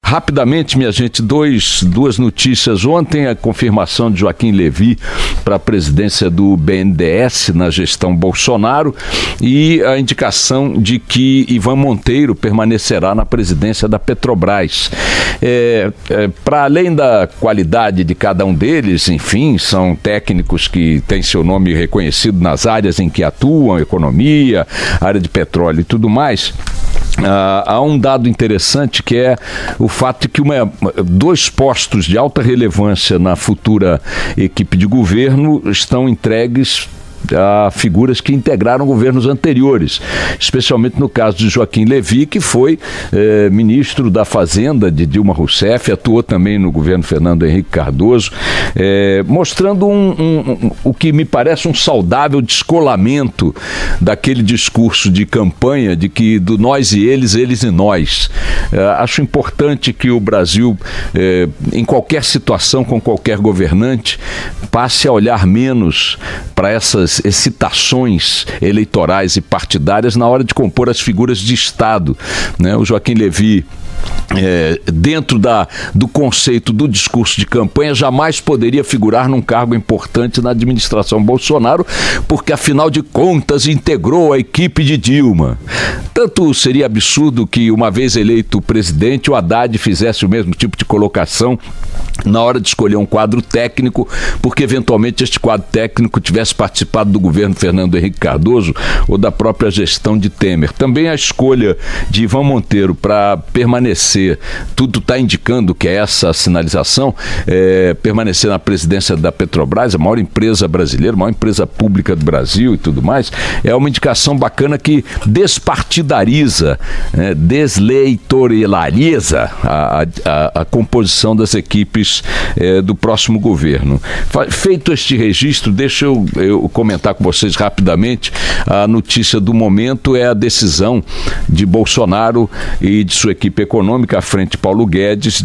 Rapidamente, minha gente, duas notícias. Ontem, a confirmação de Joaquim Levy para a presidência do BNDES na gestão Bolsonaro e a indicação de que Ivan Monteiro permanecerá na presidência da Petrobras. Para além da qualidade de cada um deles, enfim, são técnicos que têm seu nome reconhecido nas áreas em que atuam, economia, área de petróleo e tudo mais. Há um dado interessante que é o fato de que dois postos de alta relevância na futura equipe de governo estão entregues a figuras que integraram governos anteriores, especialmente no caso de Joaquim Levy, que foi ministro da Fazenda de Dilma Rousseff, atuou também no governo Fernando Henrique Cardoso, mostrando o que me parece um saudável descolamento daquele discurso de campanha de que do nós e eles e nós. Acho importante que o Brasil, em qualquer situação, com qualquer governante, passe a olhar menos para essas excitações eleitorais e partidárias na hora de compor as figuras de Estado, né? O Joaquim Levy, dentro do conceito do discurso de campanha, jamais poderia figurar num cargo importante na administração Bolsonaro, porque afinal de contas integrou a equipe de Dilma. Tanto seria absurdo que, uma vez eleito presidente, o Haddad fizesse o mesmo tipo de colocação na hora de escolher um quadro técnico, porque eventualmente este quadro técnico tivesse participado do governo Fernando Henrique Cardoso ou da própria gestão de Temer. Também a escolha de Ivan Monteiro para permanecer, tudo está indicando que é essa a sinalização, permanecer na presidência da Petrobras, a maior empresa brasileira, a maior empresa pública do Brasil e tudo mais, é uma indicação bacana que despartidariza, desleitoraliza a composição das equipes do próximo governo. Feito este registro, deixa eu comentar com vocês rapidamente. A notícia do momento é a decisão de Bolsonaro e de sua equipe econômica, à frente de Paulo Guedes,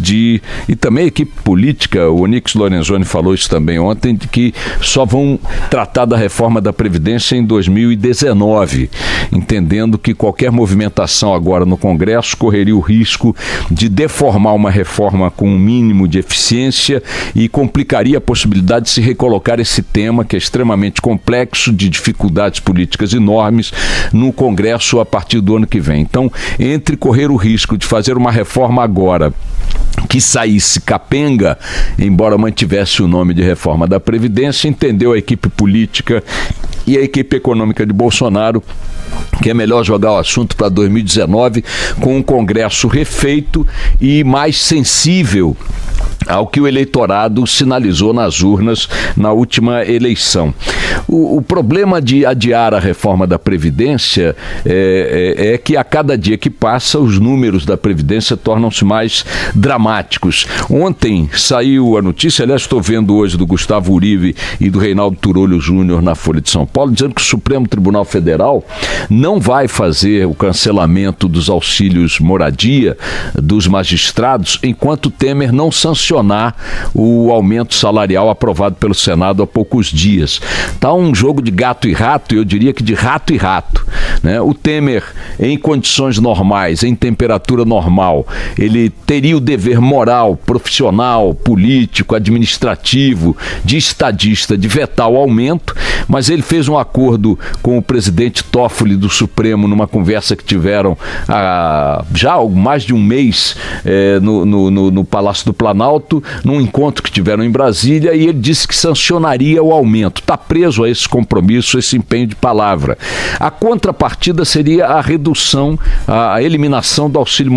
e também a equipe política, o Onyx Lorenzoni falou isso também ontem, de que só vão tratar da reforma da Previdência em 2019, entendendo que qualquer movimentação agora no Congresso correria o risco de deformar uma reforma com um mínimo de eficiência e complicaria a possibilidade de se recolocar esse tema, que é extremamente complexo, de dificuldades políticas enormes, no Congresso a partir do ano que vem. Então, entre correr o risco de fazer uma reforma agora que saísse capenga, embora mantivesse o nome de reforma da Previdência, entendeu a equipe política e a equipe econômica de Bolsonaro que é melhor jogar o assunto para 2019 com um Congresso refeito e mais sensível ao que o eleitorado sinalizou nas urnas na última eleição. O problema de adiar a reforma da Previdência é que a cada dia que passa os números da Previdência tornam-se mais dramáticos. Ontem saiu a notícia, aliás estou vendo hoje, do Gustavo Uribe e do Reinaldo Turolho Júnior na Folha de São Paulo, dizendo que o Supremo Tribunal Federal não vai fazer o cancelamento dos auxílios moradia dos magistrados enquanto Temer não sancionar o aumento salarial aprovado pelo Senado há poucos dias. Está um jogo de gato e rato, eu diria que de rato e rato, né? O Temer, em condições normais, em temperatura normal, ele teria o dever moral, profissional, político, administrativo, de estadista, de vetar o aumento, mas ele fez um acordo com o presidente Toffoli do Supremo numa conversa que tiveram já há mais de um mês no Palácio do Planalto, num encontro que tiveram em Brasília, e ele disse que sancionaria o aumento. Está preso a esse compromisso, esse empenho de palavra. A contrapartida seria a redução, a eliminação do auxílio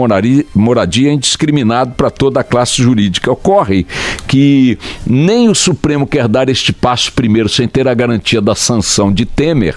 moradia indiscriminado para toda a classe jurídica. Ocorre que nem o Supremo quer dar este passo primeiro sem ter a garantia da sanção de Temer,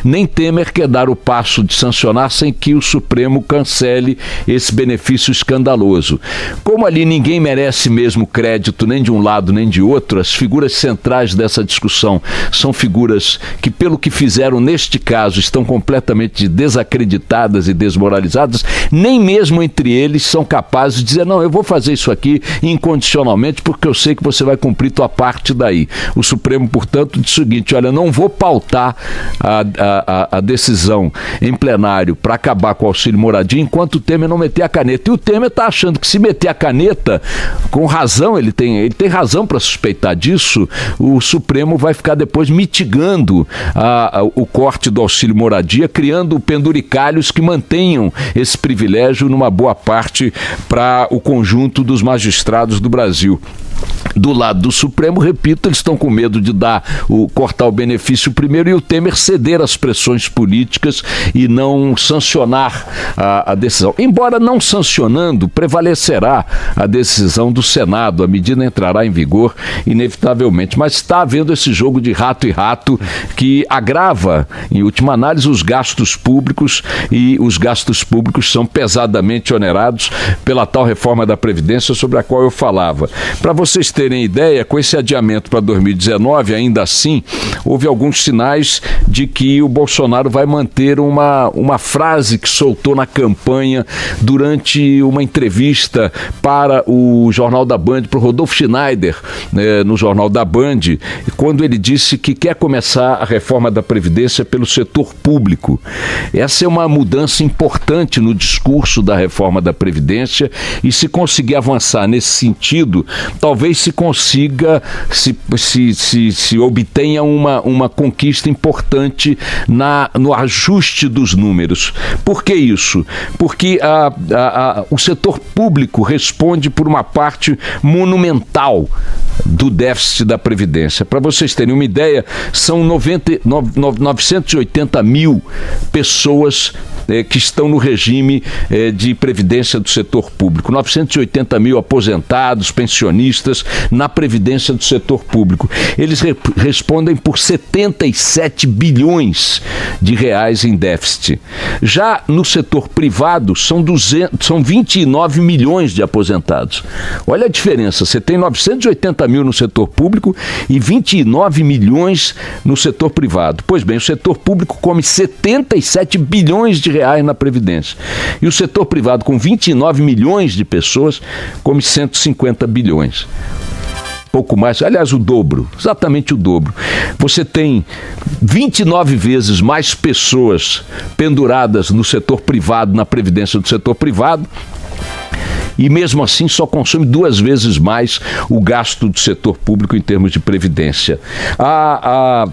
nem Temer quer dar o passo de sancionar sem que o Supremo cancele esse benefício escandaloso. Como ali ninguém merece mesmo crédito nem de um lado nem de outro, as figuras centrais dessa discussão são figuras que, pelo que fizeram neste caso, estão completamente completamente desacreditadas e desmoralizadas, nem mesmo entre eles são capazes de dizer, não, eu vou fazer isso aqui incondicionalmente porque eu sei que você vai cumprir tua parte daí. O Supremo, portanto, diz o seguinte, olha, não vou pautar a decisão em plenário para acabar com o auxílio moradia enquanto o Temer não meter a caneta. E o Temer está achando que se meter a caneta, com razão, ele tem razão para suspeitar disso, o Supremo vai ficar depois mitigando o corte do auxílio moradia, criando penduricalhos que mantenham esse privilégio numa boa parte para o conjunto dos magistrados do Brasil. Do lado do Supremo, repito, eles estão com medo de cortar o benefício primeiro e o Temer ceder às pressões políticas e não sancionar a decisão. Embora não sancionando, prevalecerá a decisão do Senado, a medida entrará em vigor inevitavelmente, mas está havendo esse jogo de rato e rato que agrava, em última análise, os gastos públicos, e os gastos públicos são pesadamente onerados pela tal reforma da Previdência sobre a qual eu falava. Para vocês terem ideia, com esse adiamento para 2019, ainda assim, houve alguns sinais de que o Bolsonaro vai manter uma frase que soltou na campanha durante uma entrevista para o Jornal da Band, para o Rodolfo Schneider, no Jornal da Band, quando ele disse que quer começar a reforma da Previdência pelo setor público. Essa é uma mudança importante no discurso da reforma da Previdência e se conseguir avançar nesse sentido, talvez se consiga, se obtenha uma conquista importante no ajuste dos números. Por que isso? Porque o setor público responde por uma parte monumental do déficit da Previdência. Para vocês terem uma ideia, são 980 mil pessoas que estão no regime de previdência do setor público. 980 mil aposentados, pensionistas na previdência do setor público. Eles respondem por 77 bilhões de reais em déficit. Já no setor privado, são 29 milhões de aposentados. Olha a diferença, você tem 980 mil no setor público e 29 milhões no setor privado. Pois bem, o setor público come 77 bilhões de reais na Previdência. E o setor privado, com 29 milhões de pessoas, come 150 bilhões. Pouco mais, aliás, o dobro, exatamente o dobro. Você tem 29 vezes mais pessoas penduradas no setor privado, na Previdência do setor privado, e mesmo assim só consome 2 vezes mais o gasto do setor público em termos de previdência. A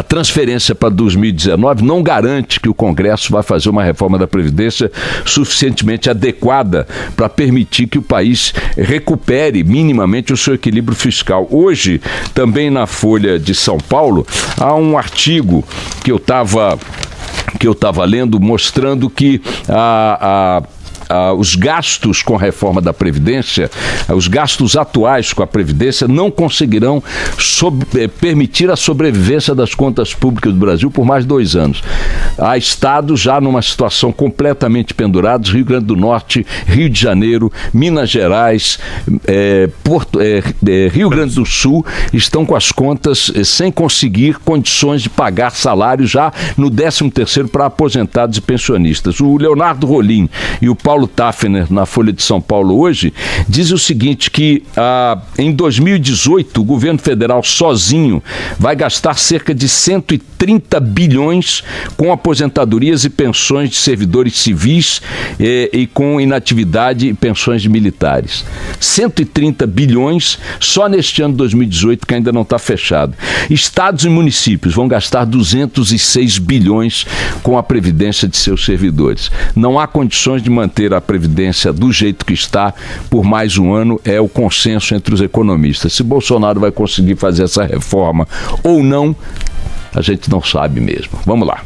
transferência para 2019 não garante que o Congresso vai fazer uma reforma da Previdência suficientemente adequada para permitir que o país recupere minimamente o seu equilíbrio fiscal. Hoje, também na Folha de São Paulo, há um artigo que eu estava lendo mostrando que os gastos com a reforma da Previdência, os gastos atuais com a Previdência não conseguirão permitir a sobrevivência das contas públicas do Brasil por mais de 2 anos. Há estados já numa situação completamente pendurados, Rio Grande do Norte, Rio de Janeiro, Minas Gerais, Rio Grande do Sul, estão com as contas sem conseguir condições de pagar salário já no 13º para aposentados e pensionistas. O Leonardo Rolim e o Paulo Tafner, na Folha de São Paulo hoje, diz o seguinte, que em 2018 o governo federal sozinho vai gastar cerca de 130 bilhões com aposentadorias e pensões de servidores civis e com inatividade e pensões de militares. 130 bilhões só neste ano de 2018, que ainda não está fechado. Estados e municípios vão gastar 206 bilhões com a previdência de seus servidores. Não há condições de manter a Previdência do jeito que está por mais um ano, é o consenso entre os economistas. Se Bolsonaro vai conseguir fazer essa reforma ou não, a gente não sabe mesmo. Vamos lá.